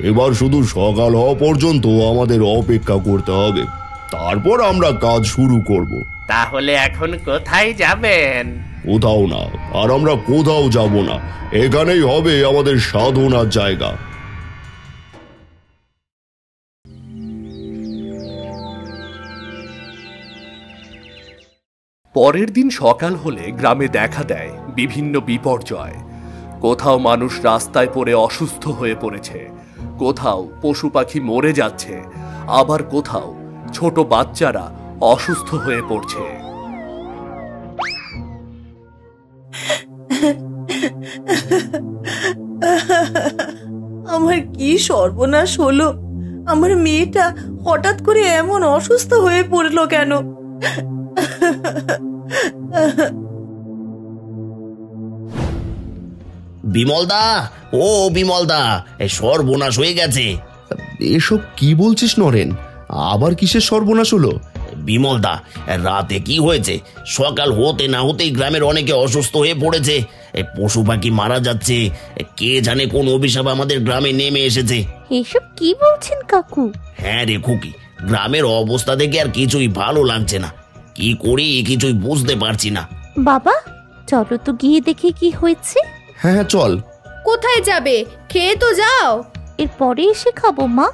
এবার শুধু সকাল হওয়া পর্যন্ত আমাদের অপেক্ষা করতে হবে, তারপর আমরা কাজ শুরু করব। তাহলে এখন কোথায় যাবেন? কোথাও না, আর আমরা কোথাও যাব না, এখানেই হবে আমাদের সাধনার জায়গা। পরের দিন সকাল হলে গ্রামে দেখা দেয় বিভিন্ন বিপর্যয়। কোথাও মানুষ রাস্তায় পড়ে অসুস্থ হয়ে পড়েছে, কোথাও পশু পাখি মরে যাচ্ছে, আবার কোথাও ছোট বাচ্চারা অসুস্থ হয়ে পড়ছে। আমার কি সর্বনাশ হলো! আমার মেয়েটা হঠাৎ করে এমন অসুস্থ হয়ে পড়লো কেন? বিমলদা, ও বিমলদা, সর্বনাশ হয়ে গেছে। এসব কি বলছিস নরেন? আবার কিসের সর্বনাশ হলো? বিমলদা, রাতে কি হয়েছে, সকাল হতে না হতেই গ্রামের অনেকে অসুস্থ হয়ে পড়েছে, পশু পাখি মারা যাচ্ছে, কে জানে কোন অভিশাপ আমাদের গ্রামে নেমে এসেছে। এসব কি বলছেন কাকু? হ্যাঁ রে খুকি, গ্রামের অবস্থা দেখে আর কিছুই ভালো লাগছে না, কি করি কিছুই বুঝতে পারছি না। বাবা, চলো তো গিয়ে দেখে কি হয়েছে। হ্যাঁ হ্যাঁ চল। কোথায় যাবে? খেয়ে তো যাও। এরপরে এসে খাবো মা,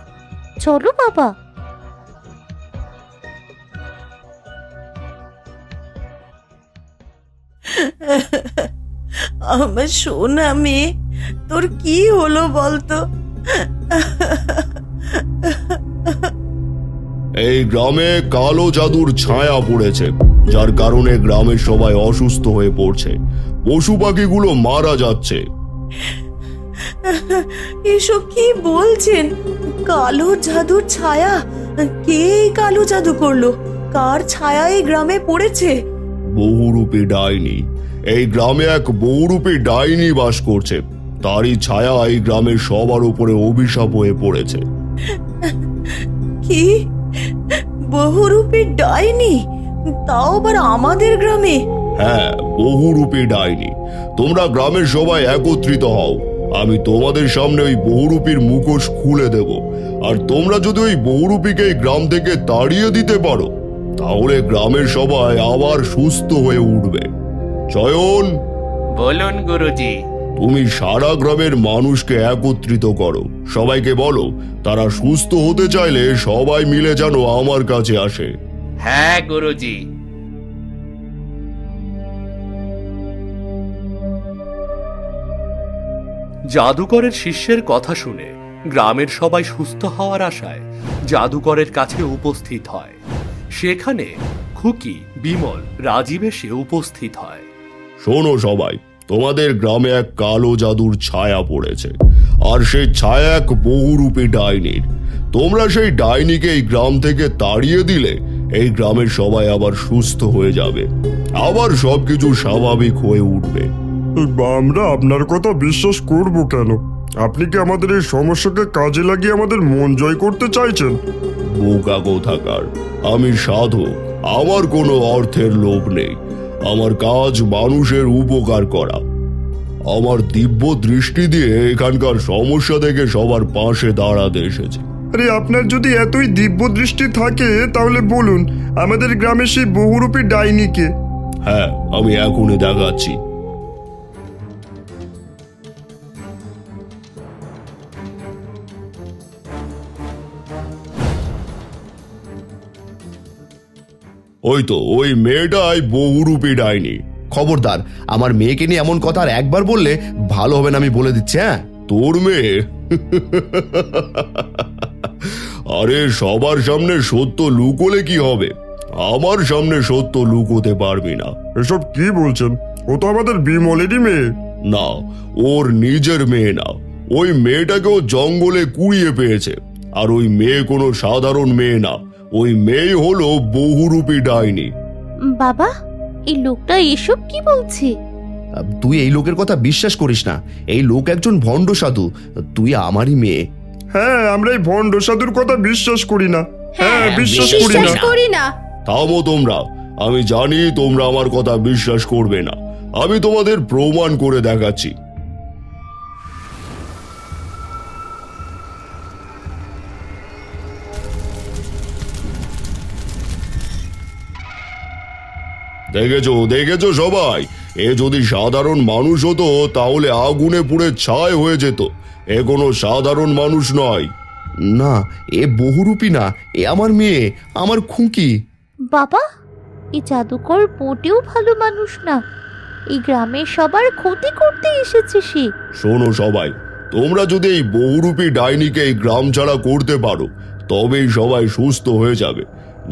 চলো বাবা। আমার সোনা মেয়ে, তোর কি হলো বলতো? এই গ্রামে কালো জাদুর ছায়া পড়েছে, যার কারণে গ্রামের সবাই অসুস্থ হয়ে পড়ছে, পশু পাখিগুলো মারা যাচ্ছে। এসব কি বলছেন? কালো জাদুর ছায়া? কে এই কালো জাদু করলো? কার ছায়া এই গ্রামে পড়েছে? বহুরূপী ডাইনি। এই গ্রামে এক বহুরূপী ডাইনি বাস করছে, তারই ছায়া এই গ্রামের সবার উপরে অভিশাপ হয়ে পড়েছে। কি? বহুরূপী ডাইনি? তাও আবার আমাদের গ্রামে? হ্যাঁ, বহুরূপী ডাইনি। তোমরা গ্রামের সবাই একত্রিত হও, আমি তোমাদের সামনে ওই বহুরূপীর মুখোশ খুলে দেব, আর তোমরা যদি ওই বহুরূপীকে এই গ্রাম থেকে তাড়িয়ে দিতে পারো, তাহলে গ্রামের সবাই আবার সুস্থ হয়ে উঠবে। চয়ন, বলুন গুরুজি। তুমি সারা গ্রামের মানুষকে একত্রিত করো, সবাইকে বলো তারা সুস্থ হতে চাইলে সবাই মিলে যেন আমার কাছে আসে। হ্যাঁ গুরুজি। জাদুকরের শিষ্যের কথা শুনে গ্রামের সবাই সুস্থ হওয়ার আশায় জাদুকরের কাছে উপস্থিত হয়। সেখানে খুকি, বিমল, রাজীব এসে উপস্থিত হয়। শোনো সবাই, তোমাদের গ্রামে এক কালো জাদুর ছায়া পড়েছে, আর সেই ছায়া এক বহুরূপী ডাইনির। তোমরা সেই ডাইনিকে এই গ্রাম থেকে তাড়িয়ে দিলে এই গ্রামের সবাই আবার সুস্থ হয়ে যাবে, আবার সবকিছু স্বাভাবিক হয়ে উঠবে। আমরা আপনার কথা বিশ্বাস করব কেন? আপনি কি আমাদের এই সমস্যাকে কাজে লাগিয়ে আমাদের মন জয় করতে চাইছেন? বোকা কোথাকার, আমি সাধক, আমার কোনো অর্থের লোভ নেই। আমার কাজ মানুষের উপকার করা। আমার দিব্য দৃষ্টি দিয়ে এখানকার সমস্যা থেকে সবার পাশে দাঁড়াতে এসেছি। আরে আপনার যদি এতই দিব্য দৃষ্টি থাকে তাহলে বলুন আমাদের গ্রামে সেই বহুরূপী ডাইনিকে। হ্যাঁ, আমি এখনই দেখাচ্ছি। ওই তো, ওই মেয়েটাই বহুরূপী ডাইনি। খবরদার, আমার মেয়েকে নিয়ে এমন কথা আর একবার বললে ভালো হবে না, আমি বলে দিচ্ছি। হ্যাঁ, তোর মেয়ে? আরে সবার সামনে সত্য লুকোলে কি হবে? আমার সামনে সত্য লুকোতে পারবি না। এসব কি বলছেন? ও তো আমাদের বিমলেরই মেয়ে। না, ওর নিজের মেয়ে না। ওই মেয়েটাকে ও জঙ্গলে কুড়িয়ে পেয়েছে, আর ওই মেয়ে কোনো সাধারণ মেয়ে না। ওই মেয়ে হলো বহুরূপী ডাইনি। বাবা, এই লোকটা এসব কি বলছে? তুই এই লোকের কথা বিশ্বাস করিস না, এই লোক একজন ভণ্ড সাধু। তুই আমারই মেয়ে। হ্যাঁ, আমরা এই ভণ্ড সাধুর কথা বিশ্বাস করি না। হ্যাঁ, বিশ্বাস করি না। থামো তোমরা, আমি জানি তোমরা আমার কথা বিশ্বাস করবে না। আমি তোমাদের প্রমাণ করে দেখাচ্ছি। দেখেছো দেখেছো সবাই, এ যদি সাধারণ মানুষ হতো তাহলে আগুনে পুড়ে ছাই হয়ে যেত। এ কোনো সাধারণ মানুষ নয়। না, এ বহুরূপী না, এ আমার মেয়ে, আমার খুকি। বাবা, এই জাদুকর মোটেও ভালো মানুষ না। এই গ্রামের সবার ক্ষতি করতে এসেছে সে। শোনো সবাই, তোমরা যদি এই বহুরূপী ডাইনিকে এই গ্রাম ছাড়া করতে পারো তবেই সবাই সুস্থ হয়ে যাবে,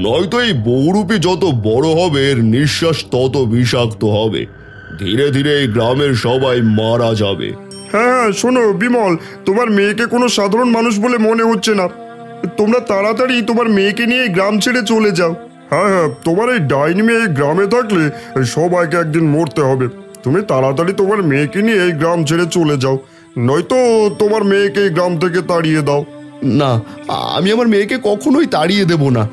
নয়তো এই বহুরূপী যত বড় হবে এর নিঃশ্বাস তত বিষাক্ত হবে। ধীরে ধীরে এই গ্রামের সবাই মারা যাবে। হ্যাঁ, শোনো বিমল, তোমার মেয়েকে কোনো সাধারণ মানুষ বলে মনে হচ্ছে না। তোমরা তাড়াতাড়ি তোমার মেয়েকে নিয়ে এই গ্রাম ছেড়ে চলে যাও। হ্যাঁ, তোমার এই ডাইনি মেয়ে এই গ্রামে থাকলে সবাইকে একদিন মরতে হবে। তুমি তাড়াতাড়ি তোমার মেয়েকে নিয়ে এই গ্রাম ছেড়ে চলে যাও, নয়তো তোমার মেয়েকে এই গ্রাম থেকে তাড়িয়ে দাও। না, আমি আমার মেয়েকে কখনোই তাড়িয়ে দেব না।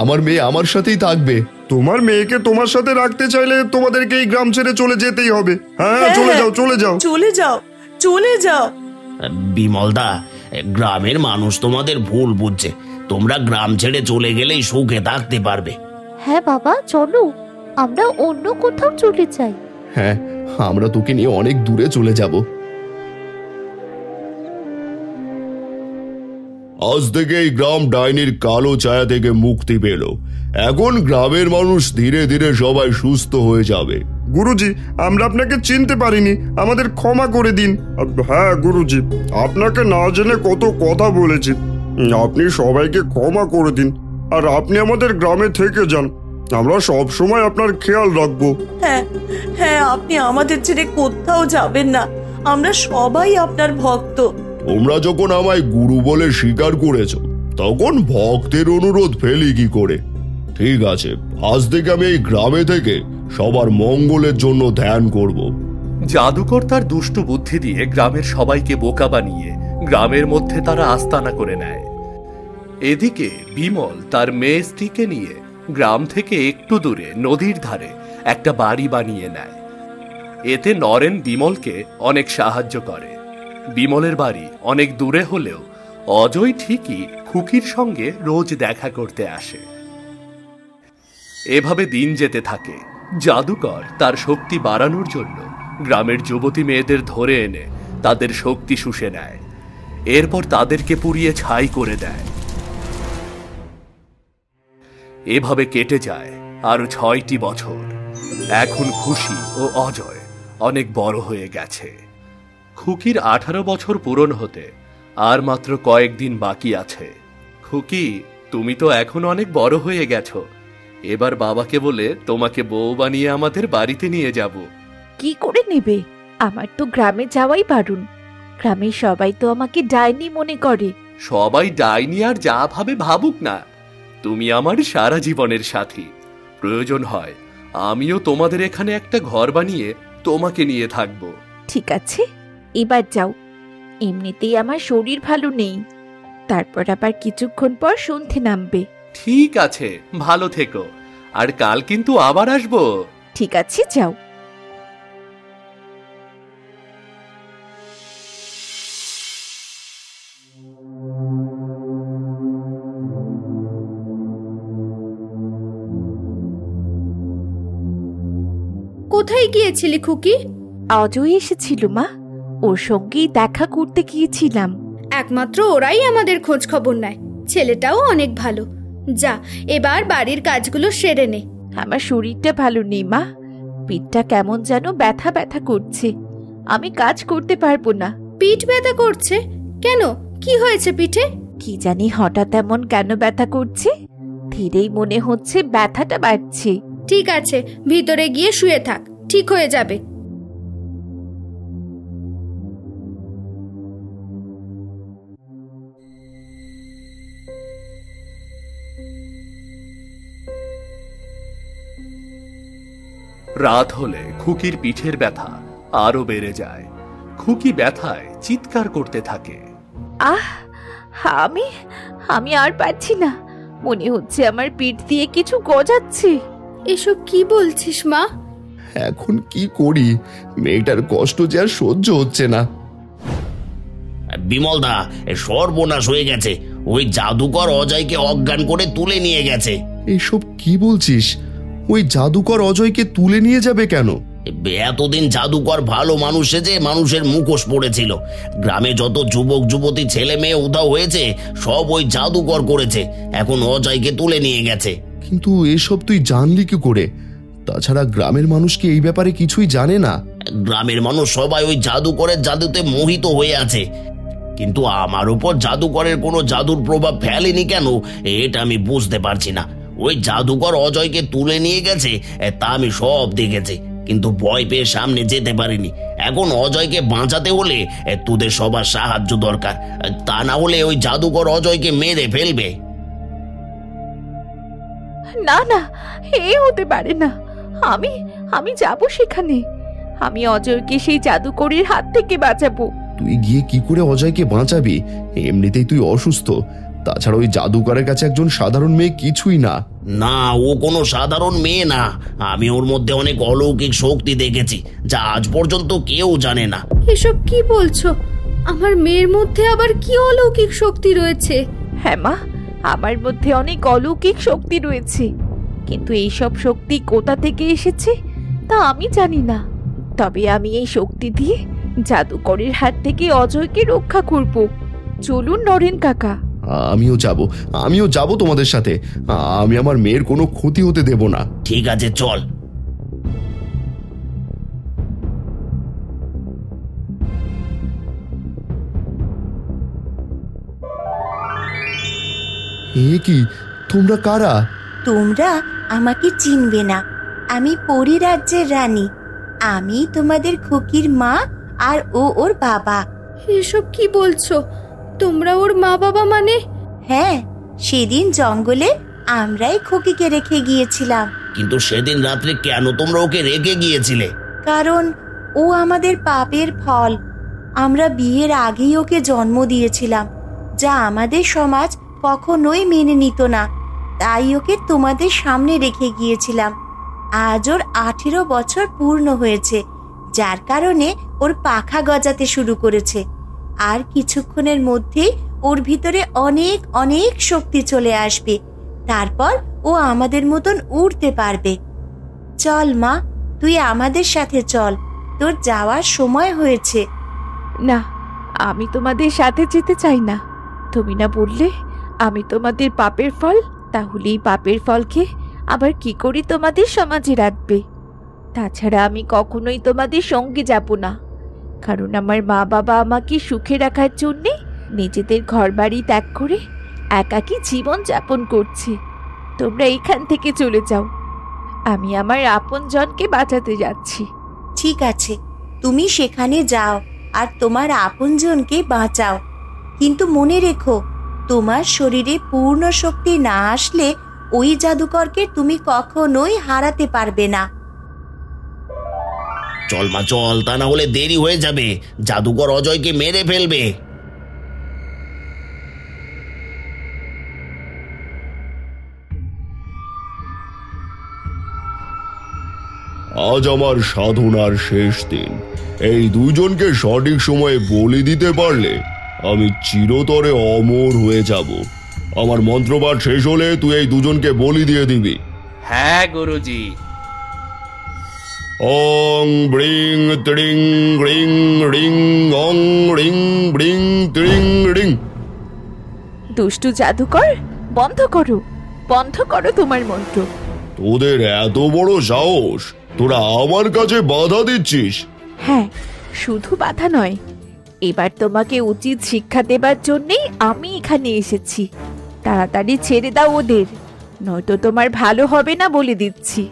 আমার মেয়ে আমার সাথেই থাকবে। তোমার মেয়েকে তোমার সাথে রাখতে চাইলে তোমাদেরকে এই গ্রাম ছেড়ে চলে যেতেই হবে। হ্যাঁ, চলে যাও, চলে যাও, চলে যাও, চলে যাও। বিমলদা, গ্রামের মানুষ তোমাদের ভুল বুঝছে। তোমরা গ্রাম ছেড়ে চলে গেলেই সুখে থাকতে পারবে। হ্যাঁ বাবা, চলো আমরা অন্য কোথাও চলে যাই। হ্যাঁ, আমরা তোকে নিয়ে অনেক দূরে চলে যাব। আজ থেকে এই গ্রাম ডাইনির কালো ছায়া থেকে মুক্তি পেল। এখন গ্রামের মানুষ ধীরে ধীরে সবাই সুস্থ হয়ে যাবে। গুরুজি, আমরা আপনাকে চিনতে পারিনি, আমাদের ক্ষমা করে দিন। হ্যাঁ গুরুজি, আপনাকে না জেনে কত কথা বলেছি, আপনি সবাইকে ক্ষমা করে দিন। আর আপনি আমাদের গ্রামে থেকে যান, আমরা সব সময় আপনার খেয়াল রাখবো। হ্যাঁ হ্যাঁ, আপনি আমাদের ছেড়ে কোথাও যাবেন না, আমরা সবাই আপনার ভক্ত। তোমরা যখন আমায় গুরু বলে স্বীকার করেছো তখন ভক্তের অনুরোধ ফেলি কি করে? ঠিক আছে, আজ থেকে আমি এই গ্রামে থেকে সবার মঙ্গলের জন্য ধ্যান করব। জাদুকর তার দুষ্টু বুদ্ধি দিয়ে গ্রামের সবাইকে বোকা বানিয়ে গ্রামের মধ্যে তারা আস্তানা করে নেয়। এদিকে বিমল তার মেয়ে স্ত্রীকে নিয়ে গ্রাম থেকে একটু দূরে নদীর ধারে একটা বাড়ি বানিয়ে নেয়। এতে নরেন বিমলকে অনেক সাহায্য করে। বিমলের বাড়ি অনেক দূরে হলেও অজয় ঠিকই খুকির সঙ্গে রোজ দেখা করতে আসে। এভাবে দিন যেতে থাকে। জাদুকর তার শক্তি বাড়ানোর জন্য গ্রামের যুবতী মেয়েদের ধরে এনে তাদের শক্তি শুষে নেয়। এরপর তাদেরকে পুড়িয়ে ছাই করে দেয়। এভাবে কেটে যায় আরো 6টি বছর। এখন খুশি ও অজয় অনেক বড় হয়ে গেছে। খুকির 18 বছর পূরণ হতে আর মাত্র কয়েকদিন বাকি আছে। খুকি, তুমি তো এখন অনেক বড় হয়ে গেছো। এবার বাবাকে বলে তোমাকে বউ বানিয়ে আমাদের বাড়িতে নিয়ে যাব। কি করে নেবে? আমার তো গ্রামে যাওয়াই বারণ। গ্রামের সবাই তো আমাকে ডাইনি মনে করে। সবাই ডাইনি আর যা ভাবে ভাবুক না, তুমি আমার সারা জীবনের সাথী। প্রয়োজন হয় আমিও তোমাদের এখানে একটা ঘর বানিয়ে তোমাকে নিয়ে থাকবো। ঠিক আছে, এবার যাও। এমনিতেই আমার শরীর ভালো নেই, তারপর আবার কিছুক্ষণ পর সন্ধে নামবে। ঠিক আছে, ভালো থেকো। আর কাল কিন্তু আবার আসবো। ঠিক আছে, যাও। কোথায় গিয়েছিলি খুকি? অজয় এসেছিল মা, ওর সঙ্গেই দেখা করতে গিয়েছিলাম। একমাত্র ওরাই আমাদের খোঁজ খবর নেয়। ছেলেটাও অনেক ভালো। যা, এবার বাড়ির কাজগুলো সেরে নে। আমার শরীরটা ভালো নেই মা, পিঠটা কেমন যেন ব্যথা ব্যথা করছে। আমি কাজ করতে পারবো না। পিঠ ব্যথা করছে কেন? কি হয়েছে পিঠে? কি জানি হঠাৎ এমন কেন ব্যথা করছে। ধীরেই মনে হচ্ছে ব্যথাটা বাড়ছে। ঠিক আছে, ভিতরে গিয়ে শুয়ে থাক, ঠিক হয়ে যাবে। রাত হলে খুকির পিঠের ব্যথা আরো বেড়ে যায়। খুকি ব্যথায় চিৎকার করতে থাকে। আহ, আমি আর পারছি না। মনে হচ্ছে আমার পিঠ দিয়ে কিছু গজাচ্ছে। এসব কি বলছিস মা? এখন কি করি? মেয়েটার কষ্ট যে আর সহ্য হচ্ছে না। বিমলদা, সর্বনাশ হয়ে গেছে। ওই জাদুকর অজয়কে অজ্ঞান করে তুলে নিয়ে গেছে। এইসব কি বলছিস? ওই জাদুকর অজয়কে তুলে নিয়ে যাবে কেন? এতদিন জাদুকর ভালো মানুষ সেজে মানুষের মুখোশ পড়েছিল। গ্রামে যত যুবক যুবতী ছেলে মেয়ে উধাও হয়েছে সব ওই জাদুকর করেছে। এখন অজয়কে তুলে নিয়ে গেছে। কিন্তু এসব তুই জানলি কি করে? তাছাড়া গ্রামের মানুষ কি এই ব্যাপারে কিছুই জানে না? গ্রামের মানুষ সবাই ওই জাদুকরের জাদুতে মোহিত হয়ে আছে, কিন্তু আমার উপর জাদুকরের কোনো জাদুর প্রভাব ফেলেনি কেন এটা আমি বুঝতে পারছি না। ওই জাদুকর অজয়কে তুলে নিয়ে গেছে তা আমি সব দেখেছি, কিন্তু ভয় পেয়ে সামনে যেতে পারিনি। এখন অজয়কে বাঁচাতে হলে তোদের সবার সাহায্য দরকার, তা না হলে ওই জাদুকর অজয়কে মেরে ফেলবে। না না, এ হতে পারে না। আমি আমি যাব সেখানে। আমি অজয়কে সেই জাদুকরের হাত থেকে বাঁচাবো। তুই গিয়ে কি করে অজয়কে বাঁচাবি? এমনিতেই তুই অসুস্থ। তাছাড়া ওই জাদুকরের কাছে একজন সাধারণ মেয়ে কিছুই না। না, ও কোনো সাধারণ মেয়ে না। আমি ওর মধ্যে অনেক অলৌকিক শক্তি দেখেছি যা আজ পর্যন্ত কেউ জানে না। এসব কি বলছো? আমার মেয়ের মধ্যে আবার কি অলৌকিক শক্তি রয়েছে? হ্যাঁ মা, আমার মধ্যে অনেক অলৌকিক শক্তি রয়েছে, কিন্তু এইসব শক্তি কোথা থেকে এসেছে তা আমি জানি না। তবে আমি এই শক্তি দিয়ে জাদুকরের হাত থেকে অজয়কে রক্ষা করব। চলুন নরেন কাকা। আমিও যাব তোমাদের সাথে। আমি আমার মেয়ের কোনো ক্ষতি হতে দেব না। ঠিক আছে, চল। এ কি, তোমরা কারা? তোমরা আমাকে চিনবে না। আমি পরিরাজ্যের রানী। আমি তোমাদের খুকির মা আর ও ওর বাবা। এসব কি বলছো? তোমরা ওর মা বাবা মানে? হ্যাঁ, সেদিন জঙ্গলে আমরাই খুকিকে রেখে গিয়েছিলাম। কিন্তু সেদিন রাত্রে কেন তোমরা ওকে রেখে গিয়েছিলে? কারণ ও আমাদের পাপের ফল। আমরা বিয়ের আগেই ওকে জন্ম দিয়েছিলাম, যা আমাদের সমাজ কখনোই মেনে নিত না। তাই ওকে তোমাদের সামনে রেখে গিয়েছিলাম। আজ ওর 18 বছর পূর্ণ হয়েছে, যার কারণে ওর পাখা গজাতে শুরু করেছে। আর কিছুক্ষণের মধ্যেই ওর ভিতরে অনেক অনেক শক্তি চলে আসবে। তারপর ও আমাদের মতন উড়তে পারবে। চল মা, তুই আমাদের সাথে চল, তোর যাওয়ার সময় হয়েছে। না, আমি তোমাদের সাথে যেতে চাই না। তুমি না বললে আমি তোমাদের পাপের ফল? তাহলে এই পাপের ফলকে আবার কি করে তোমাদের সমাজে রাখবে? তাছাড়া আমি কখনোই তোমাদের সঙ্গে যাব না, কারণ আমার মা বাবা আমাকে সুখে রাখার জন্যে নিজেদের ঘরবাড়ি ত্যাগ করে একাকী জীবন যাপন করছে। তোমরা এখান থেকে চলে যাও। আমি আমার আপনজনকে বাঁচাতে যাচ্ছি। ঠিক আছে, তুমি সেখানে যাও আর তোমার আপনজনকে বাঁচাও। কিন্তু মনে রেখো, তোমার শরীরে পূর্ণ শক্তি না আসলে ওই জাদুকরকে তুমি কখনোই হারাতে পারবে না। চল মা, চল, তা না হলে দেরি হয়ে যাবে। জাদুকর অজয়কে মেরে ফেলবে। আজ আমার সাধনার শেষ দিন। এই দুইজনকে সঠিক সময়ে বলি দিতে পারলে আমি চিরতরে অমর হয়ে যাব। আমার মন্ত্রপাঠ শেষ হলে তুই এই দুজনকে বলি দিয়ে দিবি। হ্যাঁ গুরুজি। অং ব্রিং ত্রিং রিং রিং অং রিং ব্রিং ত্রিং রিং। দুষ্টু জাদুকর, বন্ধ করো, বন্ধ করো তোমার মন্ত্র। তোদের এত বড় সাহস, তোরা আমার কাছে বাধা দিচ্ছিস? হ্যাঁ, শুধু বাধা নয়, এবার তোমাকে উচিত শিক্ষা দেবার জন্যেই আমি এখানে এসেছি। তাড়াতাড়ি ছেড়ে দাও ওদের, নয়তো তোমার ভালো হবে না বলে দিচ্ছি।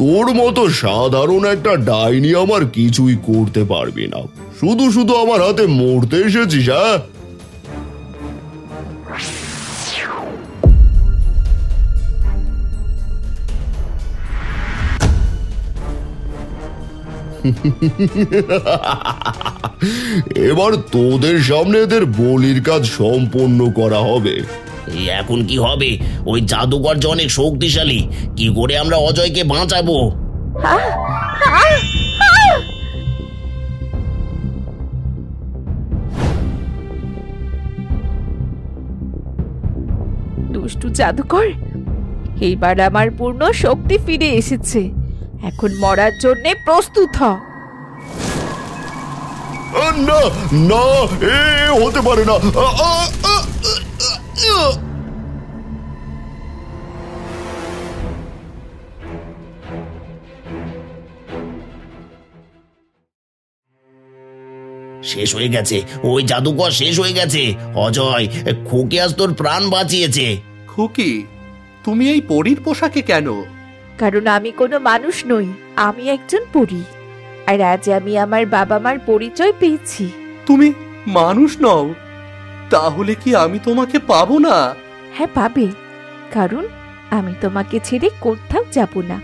তোর মতো সাধারণ একটা ডাইনি আমার কিছুই করতে পারবি না। শুধু শুধু আমার হাতে মরতে এসেছিস? হ্যাঁ, এবার তোদের সামনে এদের বলির কাজ সম্পন্ন করা হবে। এখন কি হবে? ওই জাদুকর যে অনেক শক্তিশালী, কি করে আমরা অজয়কে বাঁচাবো? দুষ্টু জাদুকর, এইবার আমার পূর্ণ শক্তি ফিরে এসেছে। এখন মরার জন্যে প্রস্তুত হ। না না, এ হতে পারে না। শেষ হয়ে গেছে, ওই জাদুকর শেষ হয়ে গেছে। অজয়, খুকি আজ তোর প্রাণ বাঁচিয়েছে। খুকি, তুমি এই পরীর পোশাকে কেন? কারণ আমি কোনো মানুষ নই, আমি একজন পরী। আর আজ আমি আমার বাবা মার পরিচয় পেয়েছি। তুমি মানুষ নও? তাহলে কি আমি তোমাকে পাবো না? হ্যাঁ, পাবে, কারণ আমি তোমাকে ছেড়ে কোথাও যাব না।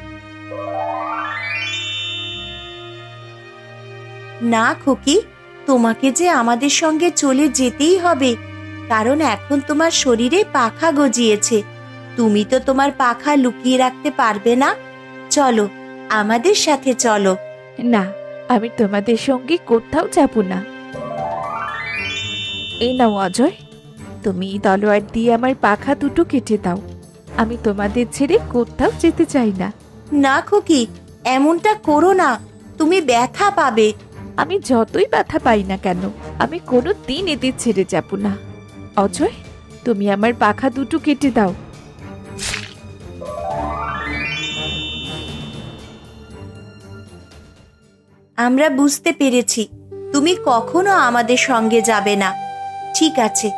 না খুকি, তোমাকে যে আমাদের সঙ্গে চলে যেতেই হবে, কারণ এখন তোমার শরীরে পাখা গজিয়েছে। তুমি তো তোমার পাখা লুকিয়ে রাখতে পারবে না। চলো, আমাদের সাথে চলো। না, আমি তোমাদের সঙ্গে কোথাও যাব না। এই নাও অজয়, তুমি এই তলোয়ার দিয়ে আমার পাখা দুটো কেটে দাও। আমি তোমাদের ছেড়ে কোথাও যেতে চাই না। না খুকি, এমনটা করো না, তুমি ব্যথা পাবে। আমি যতই ব্যথা পাই না কেন, আমি কোনো দিন এদের ছেড়ে যাব না। অজয়, তুমি আমার পাখা দুটো কেটে দাও। আমরা বুঝতে পেরেছি তুমি কখনো আমাদের সঙ্গে যাবে না। ঠিক আছে,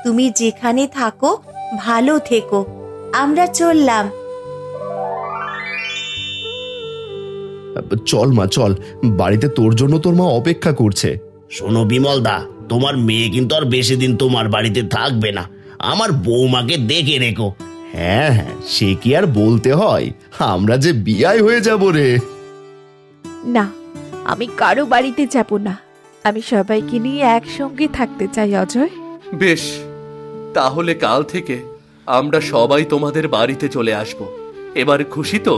তুমি যেখানে থাকো ভালো থেকো। আমরা চললাম। চল মা, চল, বাড়িতে তোর জন্য তোর মা অপেক্ষা করছে। শোনো বিমল দা, তোমার মেয়ে কিন্তু আর বেশি দিন তোমার বাড়িতে থাকবে না। আমার বৌমাকে দেখে রেখো। হ্যাঁ হ্যাঁ, সে কি আর বলতে হয়, আমরা যে বিয়াই হয়ে যাব রে। না, আমি কারো বাড়িতে যাব না। আমি সবাইকে নিয়ে একসঙ্গে থাকতে চাই অজয়। বেশ, তাহলে কাল থেকে আমরা সবাই তোমাদের বাড়িতে চলে আসব। এবার খুশি তো?